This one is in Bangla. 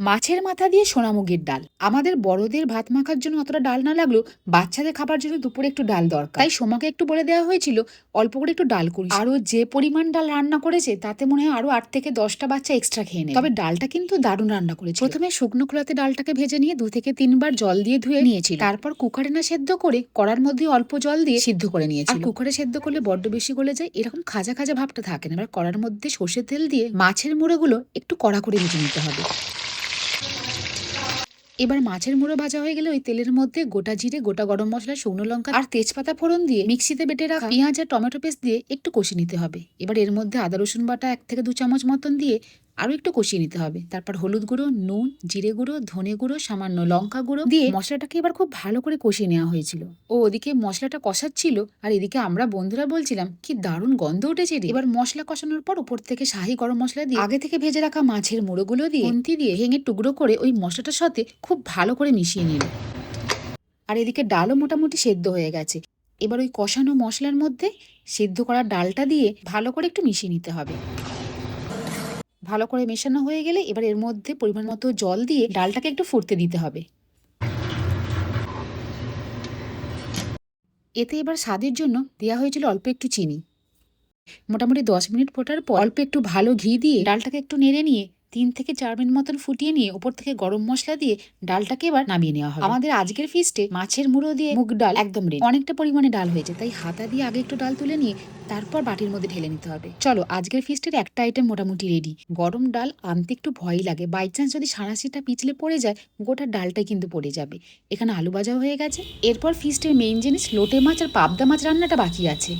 মাছের মাথা দিয়ে সোনামুগের ডাল। আমাদের বড়দের ভাত মাখার জন্য অতটা ডাল না লাগলেও বাচ্চাদের খাবার জন্য দুপুরে একটু ডাল দরকার। তাই সোমাকে একটু বলে দেওয়া হয়েছিল অল্প করে একটু ডাল করিস। আরো যে পরিমাণ ডাল রান্না করেছে তাতে মনে হয় আরো 8 থেকে 10টা বাচ্চা এক্সট্রা খেয়ে নেবে। তবে ডালটা কিন্তু দারুণ রান্না করেছে। প্রথমে শুকনো খোলাতে ডালটাকে ভেজে নিয়ে 2 থেকে 3 বার জল দিয়ে ধুয়ে নিয়েছিল। তারপর কুকারে না সেদ্ধ করে কড়ার মধ্যে অল্প জল দিয়ে সিদ্ধ করে নিয়েছিল। আর কুকারে সেদ্ধ করলে বড্ড বেশি গলে যায়, এরকম খাজা খাজা ভাবটা থাকে না। এবার কড়ার মধ্যে সর্ষের তেল দিয়ে মাছের মুড়োগুলো একটু কড়া করে ভেজে নিতে হবে। এবার মাছের মুড়ো ভাজা হয়ে গেলে ওই তেলের মধ্যে গোটা জিরে, গোটা গরম মশলা, শুকনো লঙ্কা আর তেজপাতা ফোড়ন দিয়ে মিক্সিতে বেটে রাখা পেঁয়াজ আর টমেটো পেস্ট দিয়ে একটু কষিয়ে নিতে হবে। এবার এর মধ্যে আদা রসুন বাটা 1 থেকে 2 চামচ মতন দিয়ে আরো একটু কষিয়ে নিতে হবে। তারপর হলুদ গুঁড়ো, নুন, জিরে গুঁড়ো, ধনে গুঁড়ো, সামান্য লঙ্কা গুঁড়ো দিয়ে মশলাটাকে এবার খুব ভালো করে কষিয়ে নেওয়া হয়েছিল। ও ওদিকে মশলাটা কষাচ্ছিল আর এদিকে আমরা বন্ধুরা বলছিলাম কি দারুণ গন্ধ উঠেছে রে। এবার মশলা কষানোর পর উপর থেকে শাহি গরম মশলা দিয়ে আগে থেকে ভেজে রাখা মাছের মুড়োগুলো দিয়ে খুন্তি দিয়ে ভেঙে টুকরো করে ওই মশলাটার সাথে খুব ভালো করে মিশিয়ে নিল। আর এদিকে ডালও মোটামুটি সেদ্ধ হয়ে গেছে। এবার ওই কষানো মশলার মধ্যে সেদ্ধ করা ডালটা দিয়ে ভালো করে একটু মিশিয়ে নিতে হবে। ভালো করে মেশানো হয়ে গেলে এবার এর মধ্যে পরিমাণ মতো জল দিয়ে ডালটাকে একটু ফুটতে দিতে হবে। এতে এবার স্বাদের জন্য দেওয়া হয়েছিল অল্প একটু চিনি। মোটামুটি 10 মিনিট ফোটার পর অল্প একটু ভালো ঘি দিয়ে ডালটাকে একটু নেড়ে নিয়ে 3 থেকে 4 মিনিট মতন ফুটিয়ে নিয়ে উপর থেকে গরম মশলা দিয়ে ডালটাকে এবার নামিয়ে নেওয়া হবে। আমাদের আজকের ফিস্টে মাছের মুড়ো দিয়ে মুগ ডাল একদম রেডি। অনেকটা পরিমাণে ডাল হয়েছে, তাই হাতা দিয়ে আগে একটু ডাল তুলে নিয়ে তারপর বাটির মধ্যে ঢেলে নিতে হবে। চলো, আজকের ফিস্টের একটা আইটেম মোটামুটি রেডি। গরম ডাল আনতে একটু ভয়ই লাগে, বাই চান্স যদি সাঁড়াশিটা পিছলে পড়ে যায় গোটা ডালটাই কিন্তু পড়ে যাবে। এখানে আলু ভাজাও হয়ে গেছে। এরপর ফিস্টের মেইন জিনিস লোটে মাছ আর পাবদা মাছ রান্নাটা বাকি আছে।